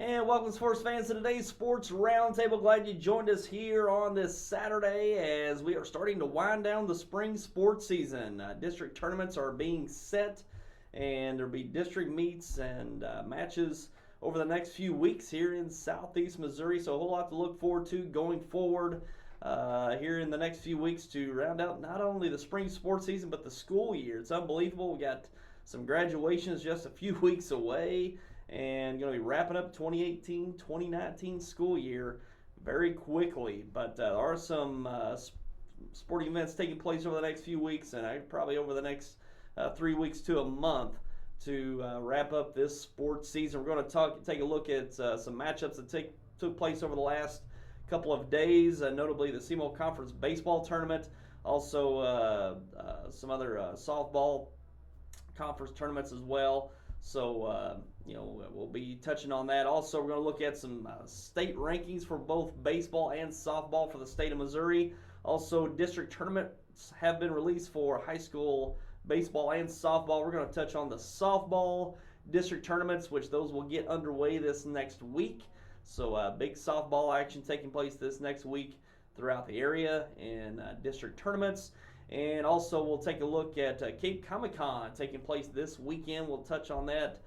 And welcome, sports fans, to today's Sports Roundtable. Glad you joined us here on this Saturday as we are starting to wind down the spring sports season. District tournaments are being set, and there'll be district meets and matches over the next few weeks here in southeast Missouri. So a whole lot to look forward to going forward here in the next few weeks to round out not only the spring sports season but the school year. It's unbelievable. We got some graduations just a few weeks away, and going to be wrapping up 2018-2019 school year very quickly. But there are some sporting events taking place over the next few weeks, and probably over the next 3 weeks to a month to wrap up this sports season. We're going to take a look at some matchups that took place over the last couple of days, notably the SEMO Conference Baseball tournament, also some other softball conference tournaments as well. So, we'll be touching on that. Also, we're going to look at some state rankings for both baseball and softball for the state of Missouri. Also, district tournaments have been released for high school baseball and softball. We're going to touch on the softball district tournaments, which those will get underway this next week. So, big softball action taking place this next week throughout the area in district tournaments. And also, we'll take a look at Cape Comic-Con taking place this weekend. We'll touch on that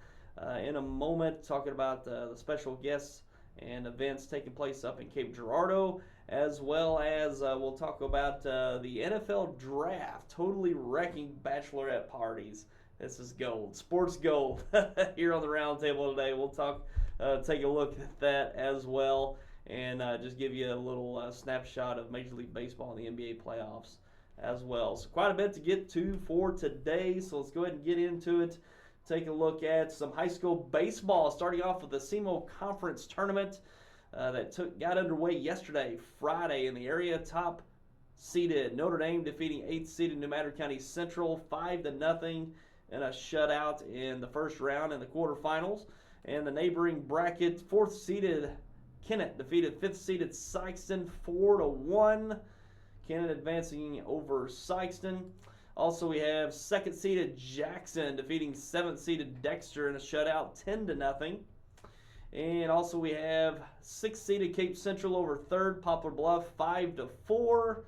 in a moment, talking about the special guests and events taking place up in Cape Girardeau, as well as we'll talk about the NFL Draft, totally wrecking bachelorette parties. This is gold, sports gold, here on the roundtable today. We'll take a look at that as well, and just give you a little snapshot of Major League Baseball and the NBA playoffs as well. So quite a bit to get to for today, so let's go ahead and get into it. Take a look at some high school baseball, starting off with the SEMO Conference tournament that got underway yesterday, Friday, in the area. Top seeded Notre Dame defeating 8th seeded New Madrid County Central 5-0 in a shutout in the first round in the quarterfinals. And the neighboring bracket, 4th seeded Kennett defeated 5th seeded Sykeston 4-1. Kennett advancing over Sykeston. Also, we have 2nd seeded Jackson defeating 7th seeded Dexter in a shutout 10-0. And also we have 6th seeded Cape Central over 3rd Poplar Bluff 5-4.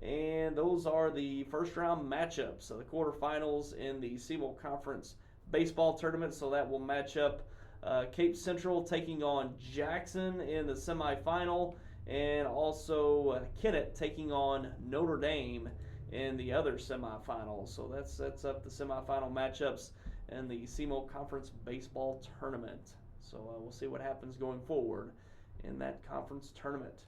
And those are the first round matchups of the quarterfinals in the SEMO Conference Baseball tournament. So that will match up Cape Central taking on Jackson in the semifinal, and also Kennett taking on Notre Dame in the other semifinal. So that sets up the semifinal matchups in the SEMO Conference Baseball tournament. So we'll see what happens going forward in that conference tournament.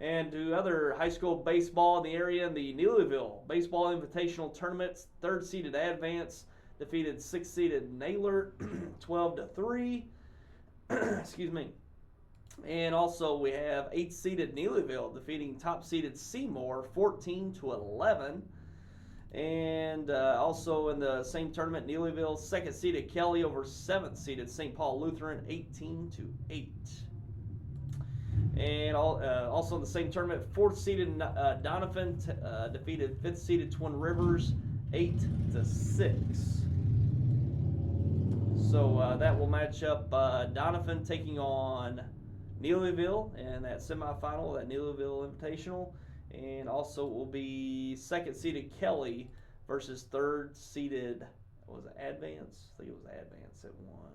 And to other high school baseball in the area, in the Neelyville Baseball Invitational Tournament, 3rd seeded Advance defeated 6th seeded Naylor 12-3. Excuse me. And also we have 8th seeded Neelyville defeating top seeded Seymour 14-11. And also in the same tournament, Neelyville 2nd seeded Kelly over 7th seeded St. Paul Lutheran 18-8. And also in the same tournament, 4th seeded Donovan defeated 5th seeded Twin Rivers 8-6. So that will match up Donovan taking on Neelyville in that semifinal, that Neelyville Invitational. And also it will be 2nd seeded Kelly versus 3rd seeded, was it Advance? I think it was Advance that won.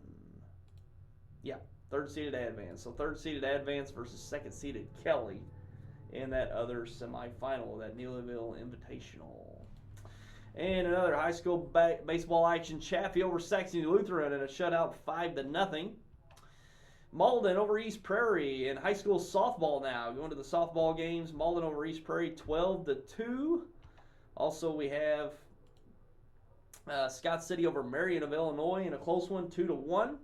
Yeah, 3rd seeded Advance. So 3rd seeded Advance versus 2nd seeded Kelly in that other semifinal, that Neelyville Invitational. And another high school baseball action, Chaffee over Saxony Lutheran in a shutout 5-0. Malden over East Prairie in high school softball now. Going to the softball games. Malden over East Prairie 12-2. Also we have Scott City over Marion of Illinois in a close one, 2-1.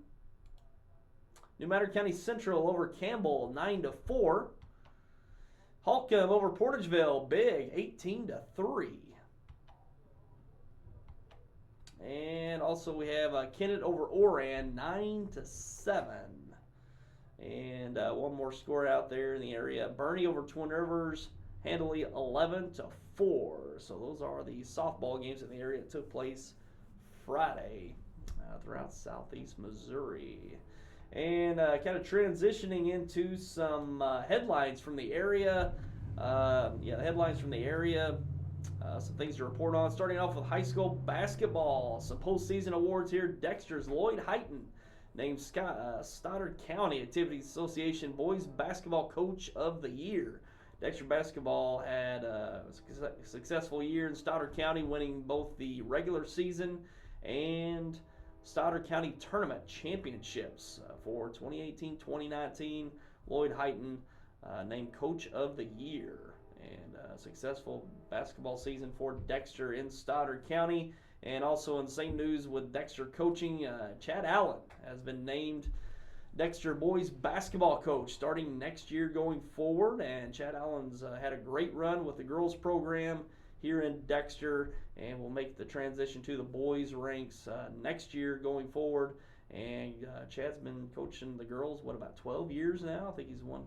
New Madrid County Central over Campbell 9-4. Holcomb over Portageville, big, 18-3. And also we have Kennett over Oran 9-7. And one more score out there in the area. Bernie over Twin Rivers handily 11-4. So those are the softball games in the area that took place Friday throughout southeast Missouri. And kind of transitioning into some headlines from the area. Headlines from the area. Some things to report on. Starting off with high school basketball. Some postseason awards here. Dexter's Lloyd Heighton named Stoddard County Activities Association Boys Basketball Coach of the Year. Dexter basketball had a successful year in Stoddard County, winning both the regular season and Stoddard County Tournament Championships for 2018-2019. Lloyd Heighton named Coach of the Year. And successful basketball season for Dexter in Stoddard County. And also in the same news with Dexter coaching, Chad Allen has been named Dexter boys basketball coach starting next year going forward. And Chad Allen's had a great run with the girls program here in Dexter, and will make the transition to the boys ranks next year going forward. And Chad's been coaching the girls, about 12 years now? I think he's won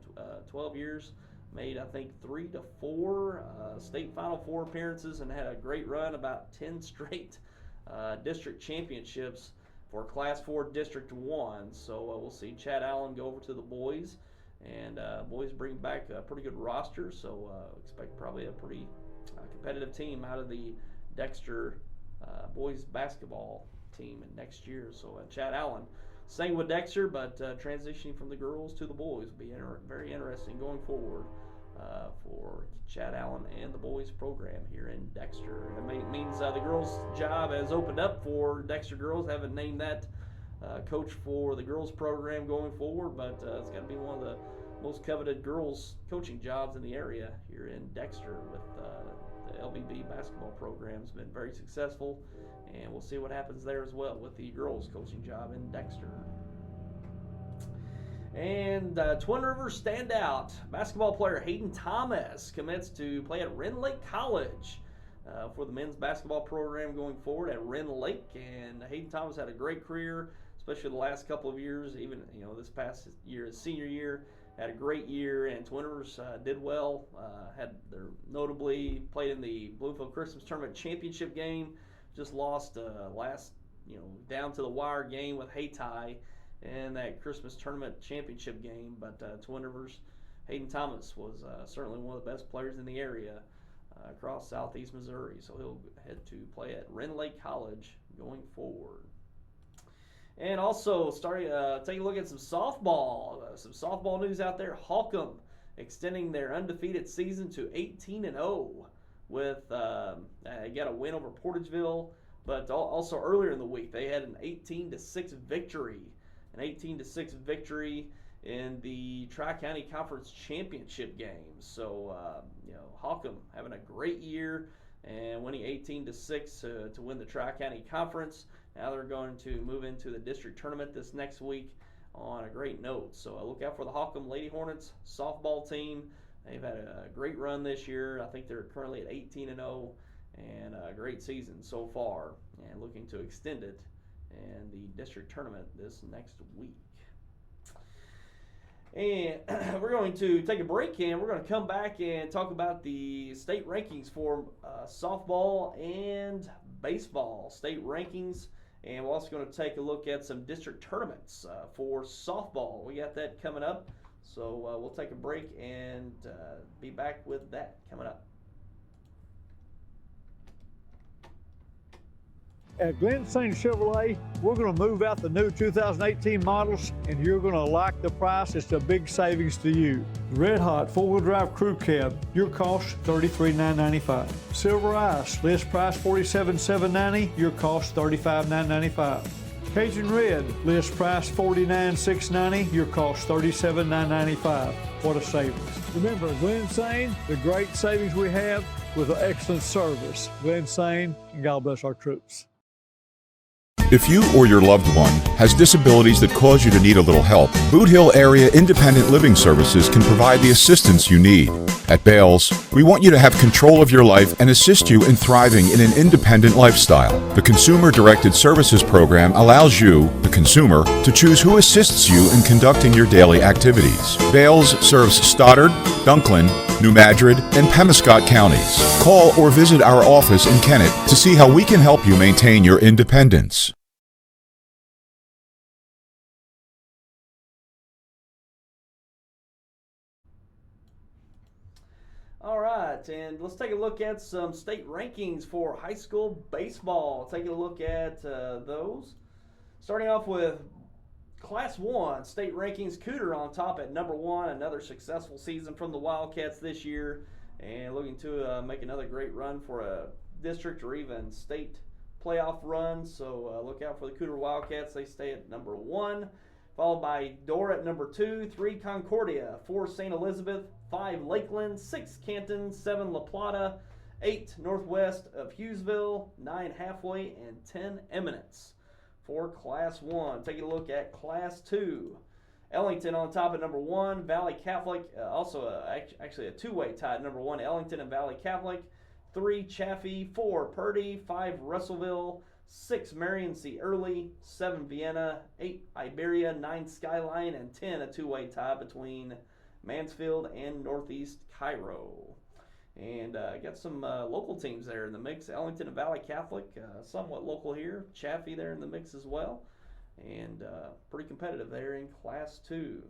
12 years. Made, I think, 3 to 4 state Final Four appearances, and had a great run, about 10 straight district championships for Class 4 District 1. So we'll see Chad Allen go over to the boys, and boys bring back a pretty good roster, so expect probably a pretty competitive team out of the Dexter boys basketball team in next year. So Chad Allen staying with Dexter, but transitioning from the girls to the boys will be very interesting going forward for Chad Allen and the boys program here in Dexter. It means the girls' job has opened up for Dexter girls. Haven't named that coach for the girls program going forward, but it's got to be one of the most coveted girls coaching jobs in the area here in Dexter. With the LBB basketball program has been very successful, and we'll see what happens there as well with the girls coaching job in Dexter. And Twin Rivers standout basketball player Hayden Thomas commits to play at Wren Lake College for the men's basketball program going forward at Wren Lake. And Hayden Thomas had a great career, especially the last couple of years. Even this past year, his senior year, had a great year, and Twin Rivers did well. Notably played in the Bloomfield Christmas Tournament Championship game. Just lost last down to the wire game with Hayti in that Christmas Tournament Championship game. But Twin Rivers, Hayden Thomas was certainly one of the best players in the area across southeast Missouri. So he'll head to play at Wren Lake College going forward. And also, take a look at some softball. Some softball news out there. Holcomb extending their undefeated season to 18-0 with got a win over Portageville. But also earlier in the week, they had an 18-6 victory. An 18-6 victory in the Tri-County Conference Championship game. So, Holcomb having a great year and winning 18-6 to win the Tri-County Conference. Now they're going to move into the district tournament this next week on a great note. So look out for the Holcomb Lady Hornets softball team. They've had a great run this year. I think they're currently at 18-0 and a great season so far, and looking to extend it in the district tournament this next week. And we're going to take a break, and we're going to come back and talk about the state rankings for softball and baseball. State rankings, and we're also going to take a look at some district tournaments for softball. We got that coming up, so we'll take a break and be back with that coming up. At Glen St. Chevrolet, we're going to move out the new 2018 models, and you're going to like the price. It's a big savings to you. Red Hot four-wheel drive crew cab, your cost $33,995. Silver Ice, list price $47,790, your cost $35,995. Cajun Red, list price $49,690, your cost $37,995. What a savings. Remember, Glen St., the great savings we have with excellent service. Glen St., and God bless our troops. If you or your loved one has disabilities that cause you to need a little help, Boot Hill Area Independent Living Services can provide the assistance you need. At Bales, we want you to have control of your life and assist you in thriving in an independent lifestyle. The Consumer-Directed Services Program allows you, the consumer, to choose who assists you in conducting your daily activities. Bales serves Stoddard, Dunklin, New Madrid, and Pemiscot counties. Call or visit our office in Kennett to see how we can help you maintain your independence. right, and let's take a look at some state rankings for high school baseball. Take a look at those. Starting off with Class 1 state rankings, Cooter on top at number 1. Another successful season from the Wildcats this year, and looking to make another great run for a district or even state playoff run. So look out for the Cooter Wildcats. They stay at number 1. Followed by Dora at number 2, 3 Concordia, 4 St. Elizabeth, 5 Lakeland, 6 Canton, 7 La Plata, 8 Northwest of Hughesville, 9 Halfway, and 10 Eminence for Class 1. Taking a look at Class 2. Ellington on top at number 1, Valley Catholic, actually a two-way tie at number 1, Ellington and Valley Catholic, 3 Chaffee, 4 Purdy, 5 Russellville, 6 Marion C. Early, 7 Vienna, 8 Iberia, 9 Skyline, and 10 a two-way tie between Mansfield and Northeast Cairo. And got some local teams there in the mix. Ellington and Valley Catholic, somewhat local here. Chaffee there in the mix as well. And pretty competitive there in Class 2.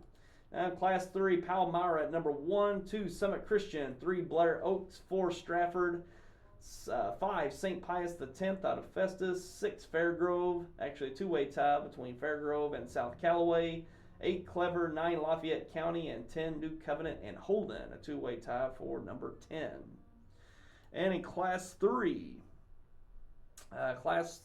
Now in Class 3, Palmyra at number 1, 2 Summit Christian, 3 Blair Oaks, 4 Stratford, 5 St. Pius X out of Festus, 6 Fairgrove, actually a two-way tie between Fairgrove and South Callaway, 8 Clever, 9 Lafayette County, and 10 New Covenant and Holden, a two-way tie for number 10. And in Class 3, Class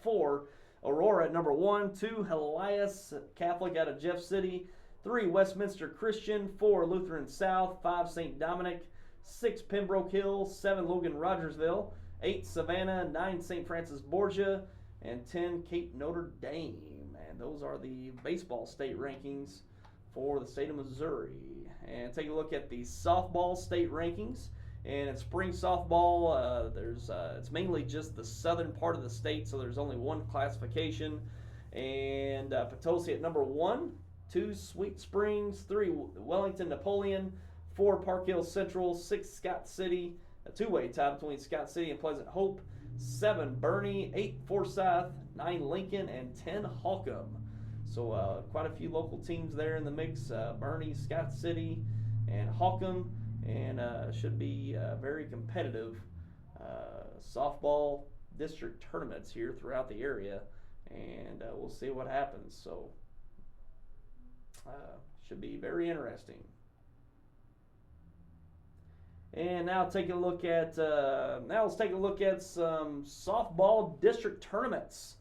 4, Aurora at number 1, 2 Elias Catholic out of Jeff City, 3 Westminster Christian, 4 Lutheran South, 5 St. Dominic, 6 Pembroke Hill, 7 Logan Rogersville, 8 Savannah, 9 St. Francis Borgia, and 10 Cape Notre Dame. And those are the baseball state rankings for the state of Missouri. And take a look at the softball state rankings. And in spring softball, it's mainly just the southern part of the state, so there's only one classification. And Potosi at number 1, 2 Sweet Springs, 3 Wellington Napoleon, 4 Park Hill Central, 6 Scott City, a two-way tie between Scott City and Pleasant Hope, 7 Bernie, 8 Forsyth, 9 Lincoln, and 10 Holcomb. So quite a few local teams there in the mix, Bernie, Scott City, and Holcomb, and should be very competitive softball district tournaments here throughout the area, and we'll see what happens. So should be very interesting. And now let's take a look at some softball district tournaments.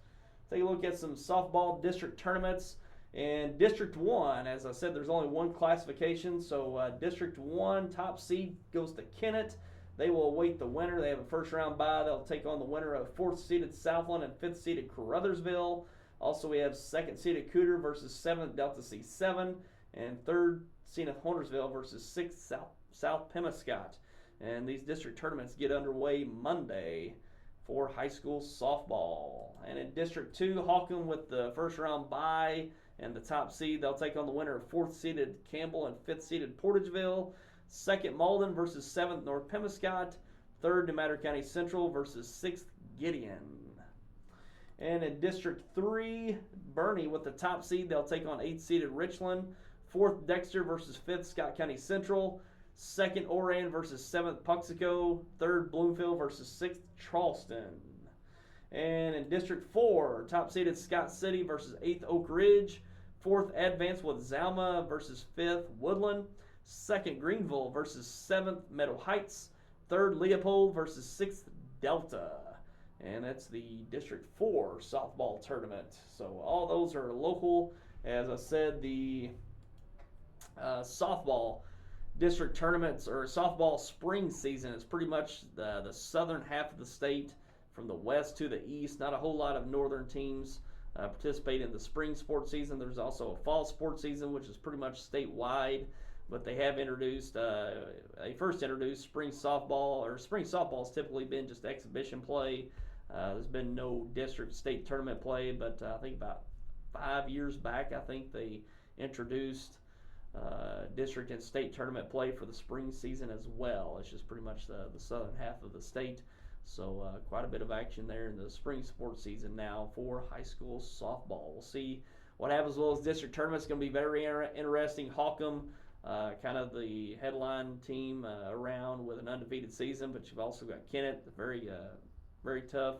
Take a look at some softball district tournaments. And District 1, as I said, there's only one classification. So District 1 top seed goes to Kennett. They will await the winner. They have a first round bye. They'll take on the winner of 4th seeded Southland and 5th seeded Caruthersville. Also, we have 2nd seeded Cooter versus 7th Delta C7, and 3rd seeded Hornersville versus 6th South Pemiscot. And these district tournaments get underway Monday for high school softball. And in District 2, Holcomb with the first round bye and the top seed, they'll take on the winner of 4th seeded Campbell and 5th seeded Portageville. 2nd Malden versus 7th North Pemiscot. 3rd New Matter County Central versus 6th Gideon. And in District 3, Bernie with the top seed, they'll take on 8th seeded Richland. 4th Dexter versus 5th Scott County Central. 2nd Oran versus 7th Puxico. 3rd Bloomfield versus 6th Charleston. And in District 4, top seeded Scott City versus 8th Oak Ridge. 4th Advance with Zalma versus 5th Woodland. 2nd Greenville versus 7th Meadow Heights. 3rd Leopold versus 6th Delta. And that's the District 4 softball tournament. So all those are local. As I said, the softball district tournaments or softball spring season is pretty much the southern half of the state from the west to the east. Not a whole lot of northern teams participate in the spring sports season. There's also a fall sports season, which is pretty much statewide. But they have introduced, they first introduced spring softball, or spring softball has typically been just exhibition play. There's been no district state tournament play, but I think about 5 years back, I think they introduced district and state tournament play for the spring season as well. It's just pretty much the southern half of the state. So quite a bit of action there in the spring sports season now for high school softball. We'll see what happens with those district tournaments. It's going to be very interesting. Holcomb kind of the headline team around with an undefeated season, but you've also got Kennett, very tough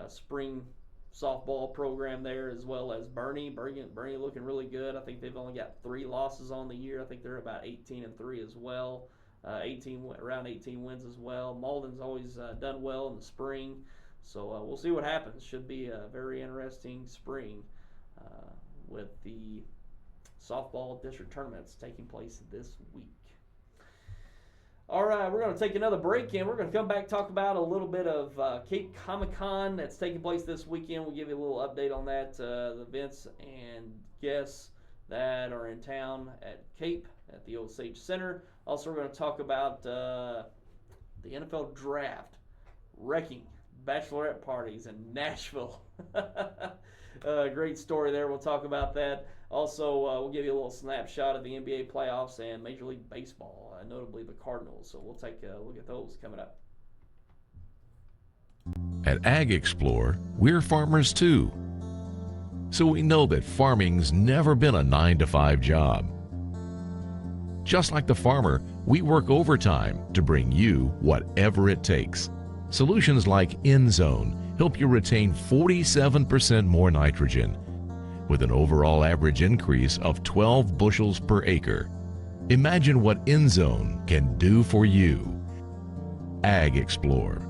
spring softball program there, as well as Bernie looking really good. I think they've only got 3 losses on the year. I think they're about 18-3 as well. Around 18 wins as well. Malden's always done well in the spring, so we'll see what happens. Should be a very interesting spring with the softball district tournaments taking place this week. All right, we're going to take another break, and we're going to come back and talk about a little bit of Cape Comic-Con that's taking place this weekend. We'll give you a little update on that, the events and guests that are in town at Cape at the Osage Center. Also, we're going to talk about the NFL Draft, wrecking bachelorette parties in Nashville. Great story there. We'll talk about that. Also, we'll give you a little snapshot of the NBA playoffs and Major League Baseball, notably the Cardinals. So we'll take a look at those coming up. At Ag Explore, we're farmers too. So we know that farming's never been a 9-to-5 job. Just like the farmer, we work overtime to bring you whatever it takes. Solutions like InZone help you retain 47% more nitrogen, with an overall average increase of 12 bushels per acre. Imagine what InZone can do for you. Ag Explore.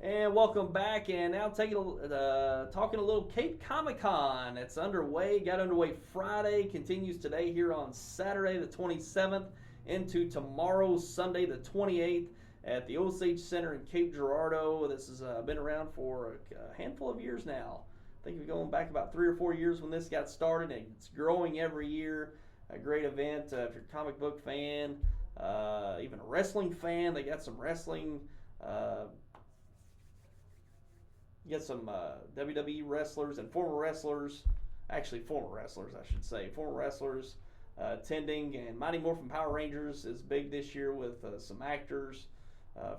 And welcome back, and now talking a little Cape Comic-Con. It's underway, got underway Friday, continues today here on Saturday the 27th into tomorrow, Sunday the 28th at the Osage Center in Cape Girardeau. This has been around for a handful of years now. I think we're going back about 3 or 4 years when this got started, and it's growing every year. A great event if you're a comic book fan, even a wrestling fan. They got some wrestling. You get some WWE wrestlers and former wrestlers I should say, former wrestlers attending, and Mighty Morphin Power Rangers is big this year with some actors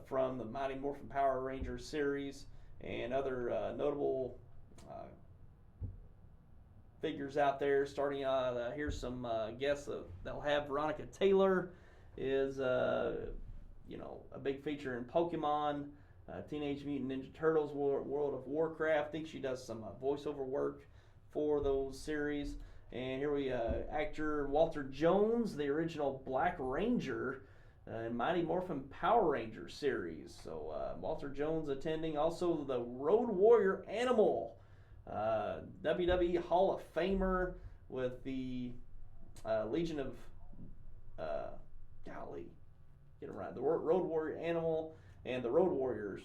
from the Mighty Morphin Power Rangers series and other notable figures out there. Starting here's some guests they'll have. Veronica Taylor is a big feature in Pokemon, Teenage Mutant Ninja Turtles, World of Warcraft. I think she does some voiceover work for those series. And here we actor Walter Jones, the original Black Ranger in Mighty Morphin Power Rangers series. So Walter Jones attending. Also the Road Warrior Animal, WWE Hall of Famer with the Legion of get it right. The Road Warrior Animal and the Road Warriors,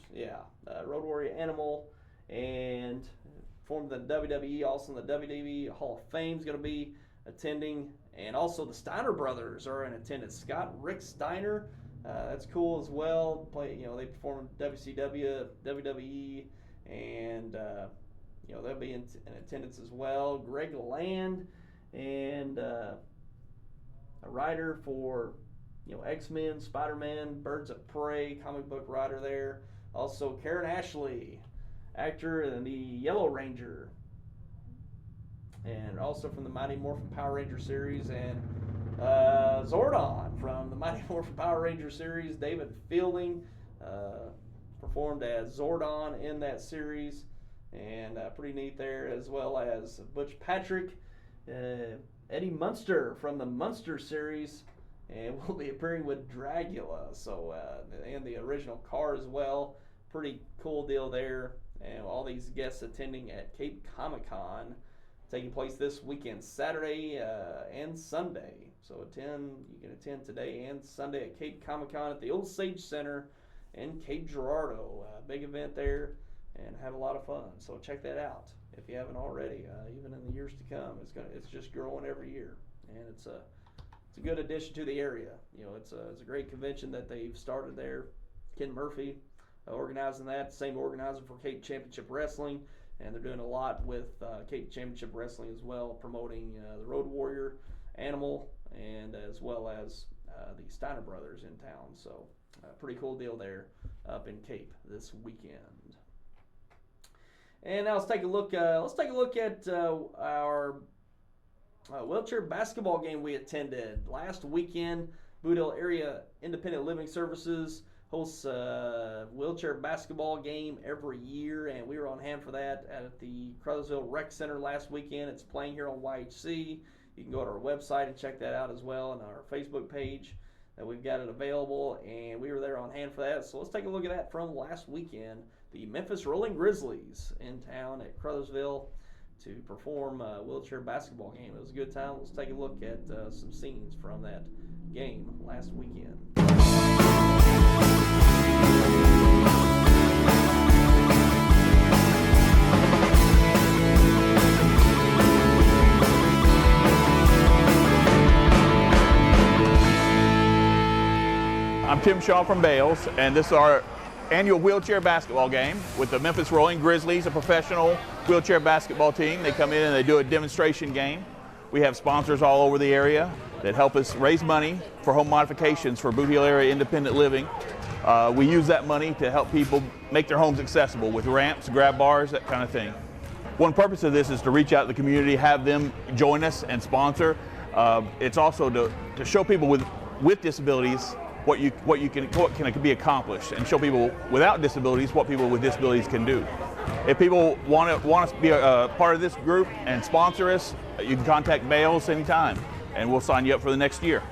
Road Warrior Animal, and formed the WWE. Also in the WWE Hall of Fame is going to be attending, and also the Steiner brothers are in attendance. Scott Rick Steiner, that's cool as well. They perform in WCW, WWE, and they'll be in attendance as well. Greg Land, and a writer for X-Men, Spider-Man, Birds of Prey, comic book writer there. Also Karen Ashley, actor in the Yellow Ranger, and also from the Mighty Morphin Power Ranger series, and Zordon from the Mighty Morphin Power Ranger series. David Fielding performed as Zordon in that series, and pretty neat there, as well as Butch Patrick, Eddie Munster from the Munster series, and will be appearing with Dracula, and the original car as well. Pretty cool deal there. And all these guests attending at Cape Comic-Con, taking place this weekend, Saturday and Sunday. So you can attend today and Sunday at Cape Comic-Con at the Osage Center in Cape Girardeau. Big event there, and have a lot of fun. So check that out if you haven't already. Even in the years to come, it's just growing every year, and it's a good addition to the area. It's a great convention that they've started there. Ken Murphy organizing that, same organizer for Cape Championship Wrestling, and they're doing a lot with Cape Championship Wrestling as well, promoting the Road Warrior Animal, and as well as the Steiner brothers in town. So pretty cool deal there. up in Cape this weekend. And now let's take a look. At our wheelchair basketball game we attended last weekend. Boot Hill Area Independent Living Services hosts a wheelchair basketball game every year, and we were on hand for that at the Crothersville Rec Center last weekend. It's playing here on YHC. You can go to our website and check that out as well, and our Facebook page that we've got it available, and we were there on hand for that. So let's take a look at that from last weekend. The Memphis Rolling Grizzlies in town at Crothersville to perform a wheelchair basketball game. It was a good time. Let's take a look at some scenes from that game last weekend. I'm Tim Shaw from Bales, and this is our annual wheelchair basketball game with the Memphis Rolling Grizzlies, a professional wheelchair basketball team. They come in and they do a demonstration game. We have sponsors all over the area that help us raise money for home modifications for Boot Hill Area Independent Living. We use that money to help people make their homes accessible with ramps, grab bars, that kind of thing. One purpose of this is to reach out to the community, have them join us and sponsor. It's also to show people with disabilities what can be accomplished, and show people without disabilities what people with disabilities can do. If people want to be a part of this group and sponsor us, you can contact Bales anytime, and we'll sign you up for the next year.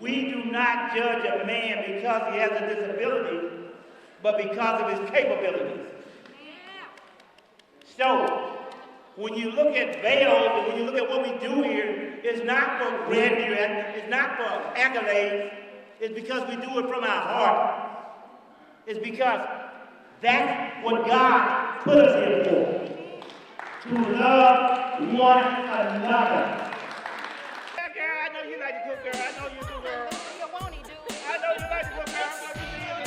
We do not judge a man because he has a disability, but because of his capabilities. So, when you look at Bales and when you look at what we do here, it's not for grandeur, it's not for accolades, it's because we do it from our heart. It's because that's what God put us here for, to love one another. Girl, I know you like to cook, girl. I know you do, girl. I know you like to cook, girl. I know you do.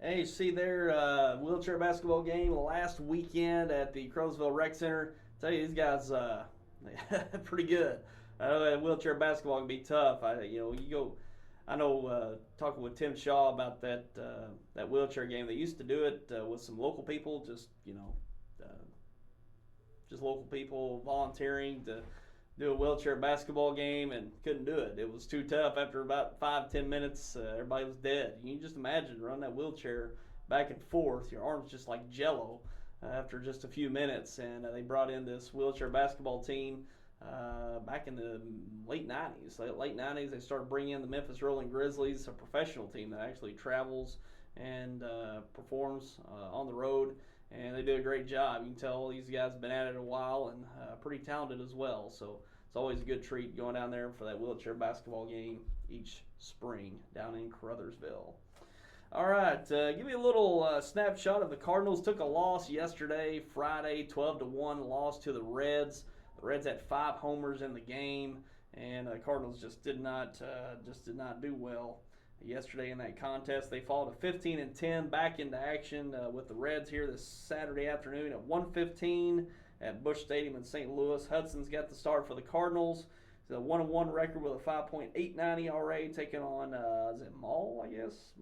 Hey, you see their wheelchair basketball game last weekend at the Crowsville Rec Center. Tell you, these guys pretty good. I know that wheelchair basketball can be tough. Talking with Tim Shaw about that wheelchair game. They used to do it with some local people, just local people volunteering to do a wheelchair basketball game, and couldn't do it. It was too tough. After about 5-10 minutes, everybody was dead. You can just imagine running that wheelchair back and forth. Your arms just like jello after just a few minutes. And they brought in this wheelchair basketball team back in the late 90s. Late 90s, they started bringing in the Memphis Rolling Grizzlies, a professional team that actually travels and performs on the road. And they do a great job. You can tell these guys have been at it a while and pretty talented as well. So it's always a good treat going down there for that wheelchair basketball game each spring down in Caruthersville. All right, give me a little snapshot of the Cardinals. Took a loss yesterday, Friday, 12-1 loss to the Reds. The Reds had 5 homers in the game, and the Cardinals just did not do well yesterday in that contest. They fall to 15-10, back into action with the Reds here this Saturday afternoon at 1:15 at Busch Stadium in St. Louis. Hudson's got the start for the Cardinals. It's a 1-1 record with a 5.89 ERA, taking on is it Maul, I guess?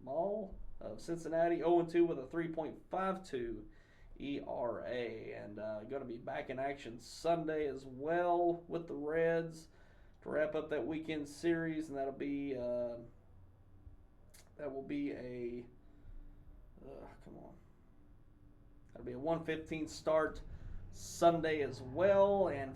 Maul of Cincinnati, 0-2 with a 3.52 ERA, and going to be back in action Sunday as well with the Reds to wrap up that weekend series, and that'll be a That'll be a 1:15 start Sunday as well, and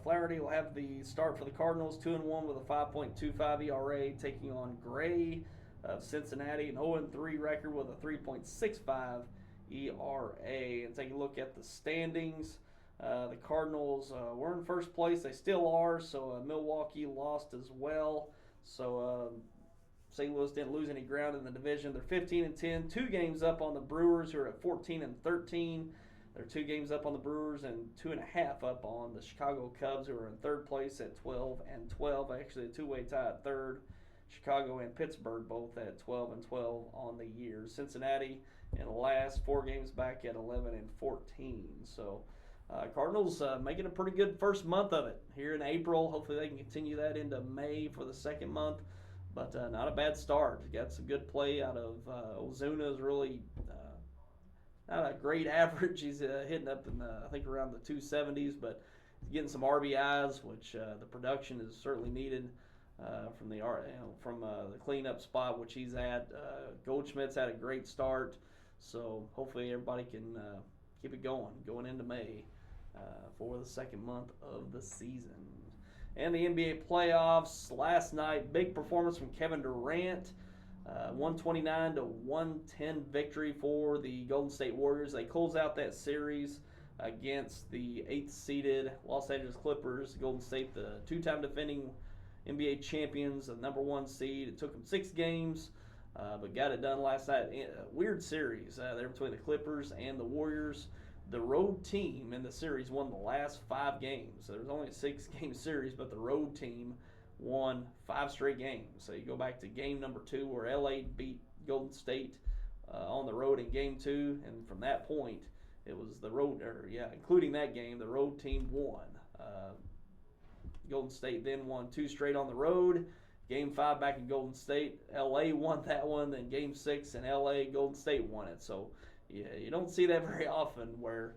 Flaherty will have the start for the Cardinals, 2-1 with a 5.25 ERA, taking on Gray of Cincinnati, an 0-3 record with a 3.65 ERA. And taking a look at the standings, the Cardinals were in first place. They still are, so Milwaukee lost as well. So St. Louis didn't lose any ground in the division. They're 15-10, 2 games up on the Brewers, who are at 14-13. They're 2 games up on the Brewers and 2.5 up on the Chicago Cubs, who are in third place at 12-12. Actually, a 2-way tie at third. Chicago and Pittsburgh both at 12-12 on the year. Cincinnati in last, 4 games back at 11-14. So Cardinals making a pretty good first month of it here in April. Hopefully they can continue that into May for the second month. But not a bad start. Got some good play out of Ozuna. Is really not a great average. He's hitting up in I think around the 270s, but he's getting some RBIs, which the production is certainly needed from the cleanup spot which he's at. Goldschmidt's had a great start, so hopefully everybody can keep it going into May for the second month of the season. And the NBA playoffs last night, big performance from Kevin Durant, 129-110 victory for the Golden State Warriors. They close out that series against the 8th-seeded Los Angeles Clippers. Golden State, the 2-time defending NBA champions, the number 1 seed. It took them 6 games, but got it done last night. A weird series there between the Clippers and the Warriors. The road team in the series won the last 5 games. So there was only a 6-game series, but the road team won 5 straight games. So you go back to game number 2 where LA beat Golden State on the road in game 2, and from that point it was the road, including that game, the road team won. Golden State then won 2 straight on the road. Game 5 back in Golden State, LA won that one. Then game 6 in LA, Golden State won it. So yeah, you don't see that very often where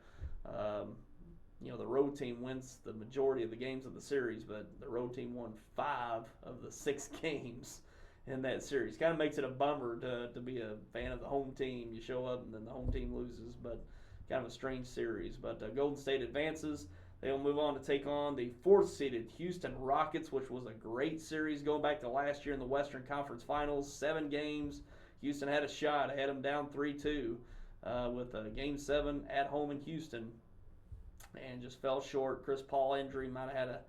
the road team wins the majority of the games of the series, but the road team won 5 of the 6 games in that series. Kind of makes it a bummer to be a fan of the home team. You show up and then the home team loses, but kind of a strange series. But Golden State advances. They'll move on to take on the 4th-seeded Houston Rockets, which was a great series going back to last year in the Western Conference Finals. 7 games. Houston had a shot. Had them down 3-2 with Game 7 at home in Houston, and just fell short. Chris Paul injury might have had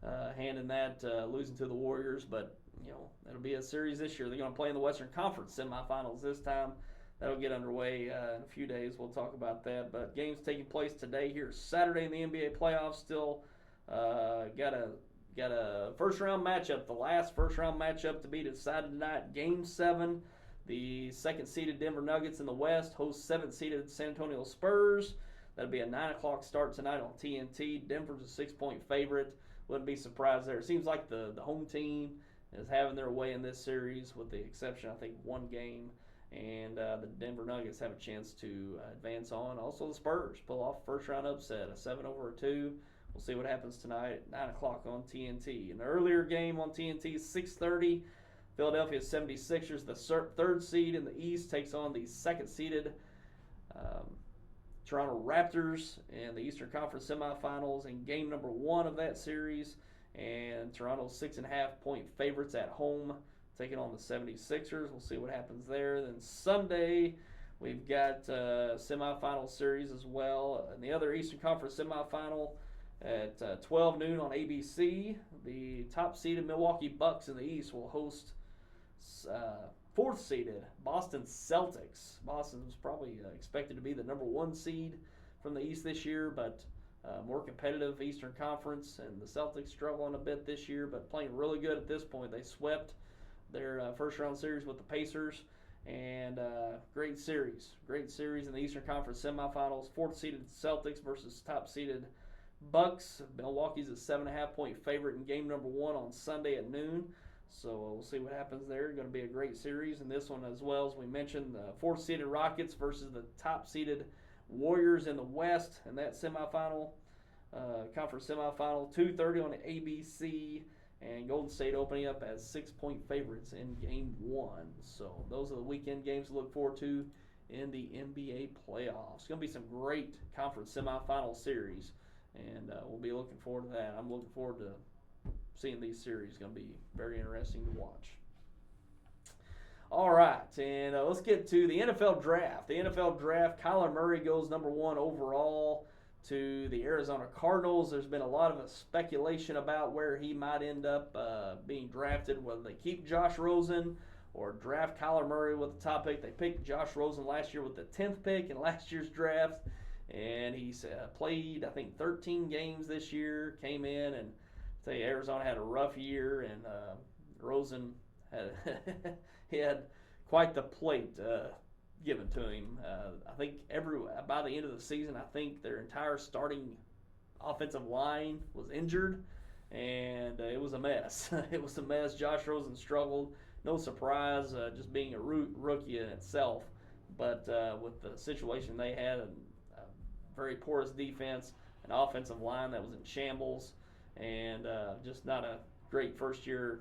a hand in that, losing to the Warriors. But it'll be a series this year. They're going to play in the Western Conference semifinals this time. That'll get underway in a few days. We'll talk about that. But games taking place today here Saturday in the NBA playoffs. Still got a first-round matchup, the last first-round matchup to be decided tonight. Game 7 The second-seeded Denver Nuggets in the West host seventh-seeded San Antonio Spurs. That'll be a 9 o'clock start tonight on TNT. Denver's a 6-point favorite. Wouldn't be surprised there. It seems like the home team is having their way in this series, with the exception, I think, one game. And the Denver Nuggets have a chance to advance on. Also, the Spurs pull off first-round upset, a 7-2. We'll see what happens tonight at 9 o'clock on TNT. An earlier game on TNT, 6:30. Philadelphia 76ers, the third seed in the East, takes on the second-seeded Toronto Raptors in the Eastern Conference semifinals in game number 1 of that series. And Toronto's 6.5-point favorites at home, taking on the 76ers. We'll see what happens there. Then Sunday, we've got semifinal series as well. And the other Eastern Conference semifinal at 12 noon on ABC. The top-seeded Milwaukee Bucks in the East will host fourth-seeded Boston Celtics. Boston was probably expected to be the number 1 seed from the East this year, but more competitive Eastern Conference, and the Celtics struggling a bit this year, but playing really good at this point. They swept their first-round series with the Pacers, and great series in the Eastern Conference semifinals. Fourth-seeded Celtics versus top-seeded Bucks. Milwaukee's a 7.5-point favorite in game number 1 on Sunday at noon. So we'll see what happens there. Going to be a great series in this one as well. As we mentioned, the fourth-seeded Rockets versus the top-seeded Warriors in the West in that semifinal, conference semifinal, 2:30 on the ABC, and Golden State opening up as 6-point favorites in game 1. So those are the weekend games to look forward to in the NBA playoffs. It's going to be some great conference semifinal series, and we'll be looking forward to that. I'm looking forward to seeing these series. It's going to be very interesting to watch. All right, and let's get to the NFL draft. The NFL draft, Kyler Murray goes number 1 overall to the Arizona Cardinals. There's been a lot of speculation about where he might end up being drafted, whether they keep Josh Rosen or draft Kyler Murray with the top pick. They picked Josh Rosen last year with the 10th pick in last year's draft, and he's played, I think, 13 games this year, came in, and I tell you, Arizona had a rough year, and Rosen had he had quite the plate given to him. I think by the end of the season, I think their entire starting offensive line was injured, and it was a mess. It was a mess. Josh Rosen struggled. No surprise, just being a rookie in itself. But with the situation they had, a very porous defense, an offensive line that was in shambles, and just not a great first-year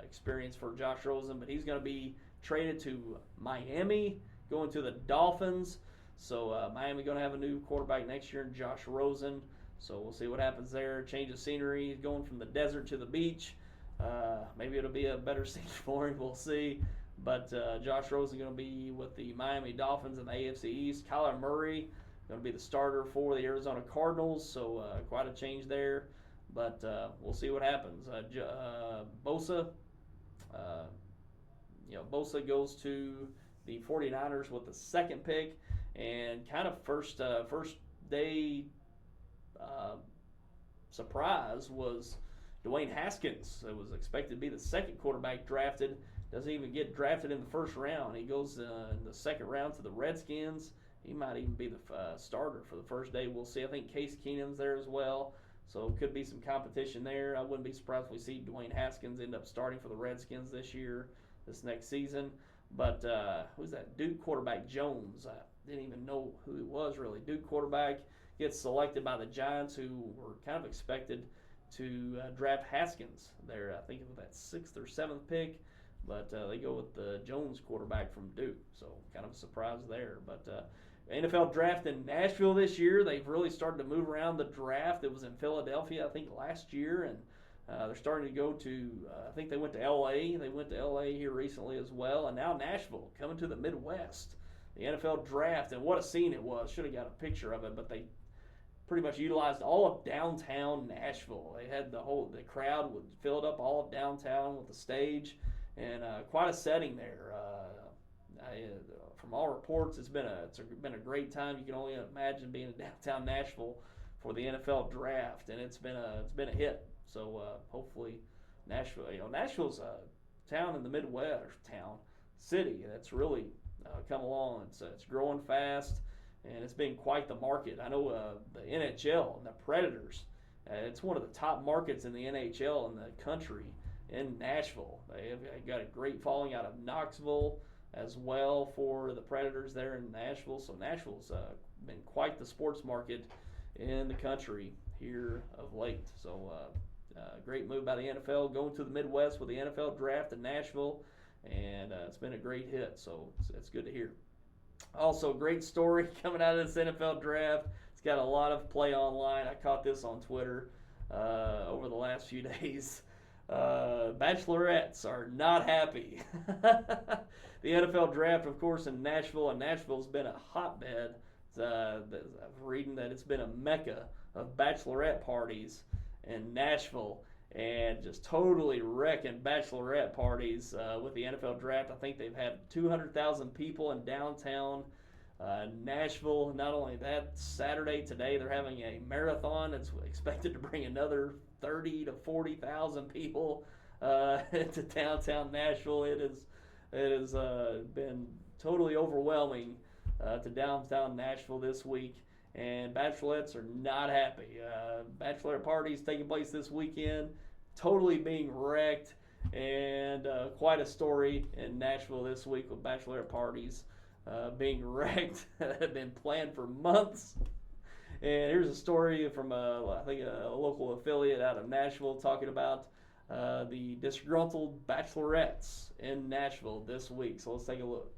experience for Josh Rosen. But he's going to be traded to Miami, going to the Dolphins. So Miami going to have a new quarterback next year in Josh Rosen. So we'll see what happens there. Change of scenery, going from the desert to the beach. Maybe it'll be a better season for him. We'll see. But Josh Rosen going to be with the Miami Dolphins in the AFC East. Kyler Murray going to be the starter for the Arizona Cardinals. So quite a change there. But we'll see what happens. Bosa, Bosa goes to the 49ers with the 2nd pick, and kind of first day surprise was Dwayne Haskins. It was expected to be the 2nd quarterback drafted. Doesn't even get drafted in the 1st round. He goes in the 2nd round to the Redskins. He might even be the starter for the first day. We'll see. I think Case Keenum's there as well. So could be some competition there. I wouldn't be surprised if we see Dwayne Haskins end up starting for the Redskins this next season. But who's that? Duke quarterback Jones. I didn't even know who he was really. Duke quarterback gets selected by the Giants, who were kind of expected to draft Haskins there. I think it was that 6th or 7th pick. But they go with the Jones quarterback from Duke. So kind of a surprise there. But NFL draft in Nashville this year. They've really started to move around the draft. It was in Philadelphia, I think, last year, and they're starting to go to, I think they went to L.A. They went to L.A. here recently as well, and now Nashville, coming to the Midwest. The NFL draft, and what a scene it was. Should have got a picture of it, but they pretty much utilized all of downtown Nashville. They had the crowd filled up all of downtown with the stage, and quite a setting there. From all reports, it's been a great time. You can only imagine being in downtown Nashville for the NFL draft, and it's been a hit. So hopefully Nashville's a town in the Midwest, city that's really come along. It's growing fast, and it's been quite the market. I know the NHL and the Predators, it's one of the top markets in the NHL in the country in Nashville. They've got a great following out of Knoxville as well for the Predators there in Nashville. So Nashville's been quite the sports market in the country here of late. So great move by the NFL going to the Midwest with the NFL draft in Nashville, and it's been a great hit. So it's good to hear. Also, great story coming out of this NFL draft. It's got a lot of play online. I caught this on Twitter over the last few days. Bachelorettes are not happy. The NFL draft, of course, in Nashville, and Nashville's been a hotbed. I'm reading that it's been a mecca of bachelorette parties in Nashville, and just totally wrecking bachelorette parties with the NFL draft. I think they've had 200,000 people in downtown Nashville. Not only that, Saturday today they're having a marathon. It's expected to bring another 30 to 40,000 people to downtown Nashville. It has been totally overwhelming to downtown Nashville this week, and bachelorettes are not happy. Bachelorette parties taking place this weekend, totally being wrecked, and quite a story in Nashville this week with bachelorette parties being wrecked that have been planned for months. And here's a story from I think a local affiliate out of Nashville talking about the disgruntled bachelorettes in Nashville this week. So let's take a look.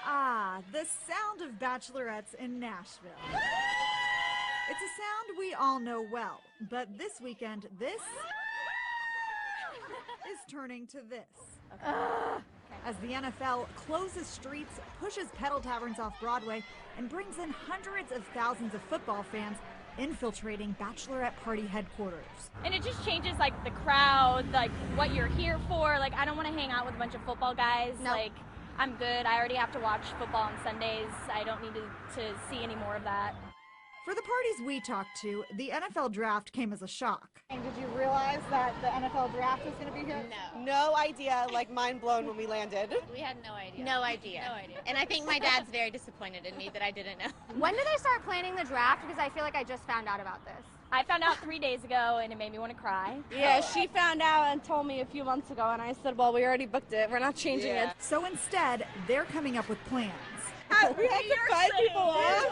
Ah, the sound of bachelorettes in Nashville. It's a sound we all know well, but this weekend, this is turning to this. As the NFL closes streets, pushes pedal taverns off Broadway, and brings in hundreds of thousands of football fans infiltrating bachelorette party headquarters. And it just changes, like, the crowd, like, what you're here for. Like, I don't want to hang out with a bunch of football guys. Nope. Like, I'm good. I already have to watch football on Sundays. I don't need to see any more of that. For the parties we talked to, the NFL draft came as a shock. And did you realize that the NFL draft was going to be here? No. No idea, like mind blown when we landed. We had no idea. No idea. No idea. And I think my dad's very disappointed in me that I didn't know. When did they start planning the draft? Because I feel like I just found out about this. I found out 3 days ago, and it made me want to cry. Yeah, she found out and told me a few months ago, and I said, well, we already booked it. We're not changing it. So instead, they're coming up with plans. We had to fight people off,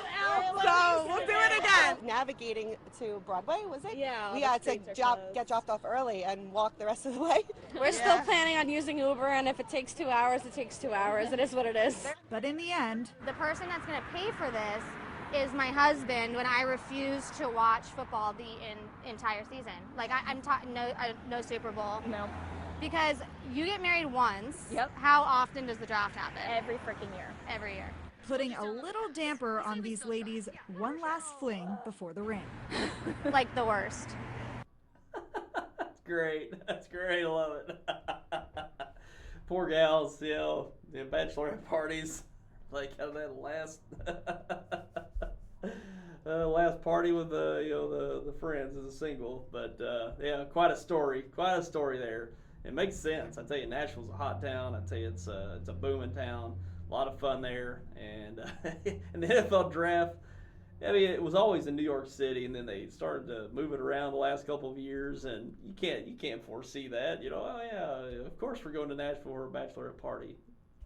so we'll do it again. Navigating to Broadway, was it? Yeah. We had to get dropped off early and walk the rest of the way. We're still planning on using Uber, and if it takes 2 hours, it takes 2 hours. It is what it is. But in the end, the person that's going to pay for this is my husband when I refuse to watch football the entire season. Like, I'm talking no Super Bowl. No. Because you get married once. Yep. How often does the draft happen? Every freaking year. Every year. Putting a little damper on these ladies' one last fling before the ring. Like the worst. That's great. That's great. I love it. Poor gals, you know, the bachelorette parties. Like that last party with the friends as a single. But yeah, quite a story there. It makes sense. I tell you, Nashville's a hot town. I tell you, it's a booming town. A lot of fun there, and the NFL draft. I mean, it was always in New York City, and then they started to move it around the last couple of years, and you can't foresee that. You know, oh yeah, of course we're going to Nashville for a bachelorette party.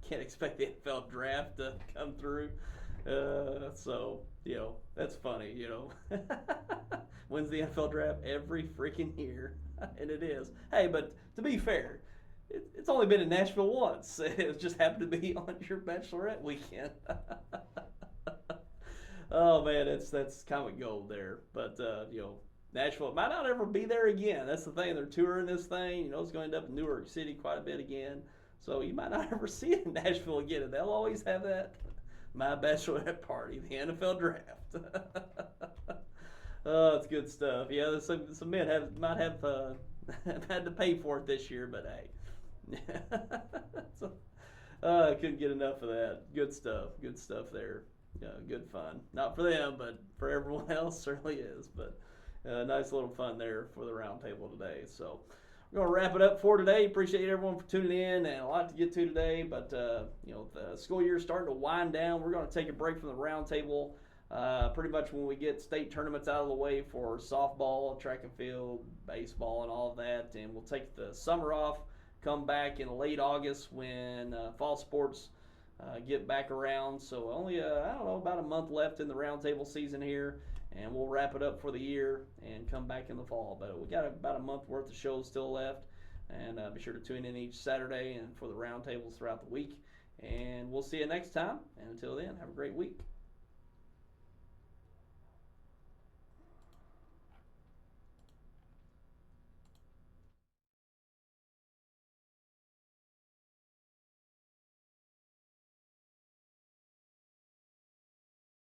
Can't expect the NFL draft to come through. So you know, that's funny. You know, when's the NFL draft? Every freaking year, and it is. Hey, but to be fair, it's only been in Nashville once. It just happened to be on your bachelorette weekend. Oh man, that's comic gold there. But you know, Nashville might not ever be there again. That's the thing. They're touring this thing. You know, it's going to end up in New York City quite a bit again. So you might not ever see it in Nashville again. And they'll always have that my bachelorette party, the NFL draft. Oh, it's good stuff. Yeah, some men might have had to pay for it this year, but hey. So, I couldn't get enough of that. Good stuff there. Good fun. Not for them, but for everyone else, certainly is. But nice little fun there for the roundtable today. So we're we're going to wrap it up for today. Appreciate everyone for tuning in, and a lot to get to today. But, the school year is starting to wind down. We're going to take a break from the roundtable pretty much when we get state tournaments out of the way for softball, track and field, baseball, and all of that. And we'll take the summer off, come back in late August when fall sports get back around. So only, about a month left in the roundtable season here. And we'll wrap it up for the year and come back in the fall. But we got about a month worth of shows still left. And be sure to tune in each Saturday and for the roundtables throughout the week. And we'll see you next time. And until then, have a great week.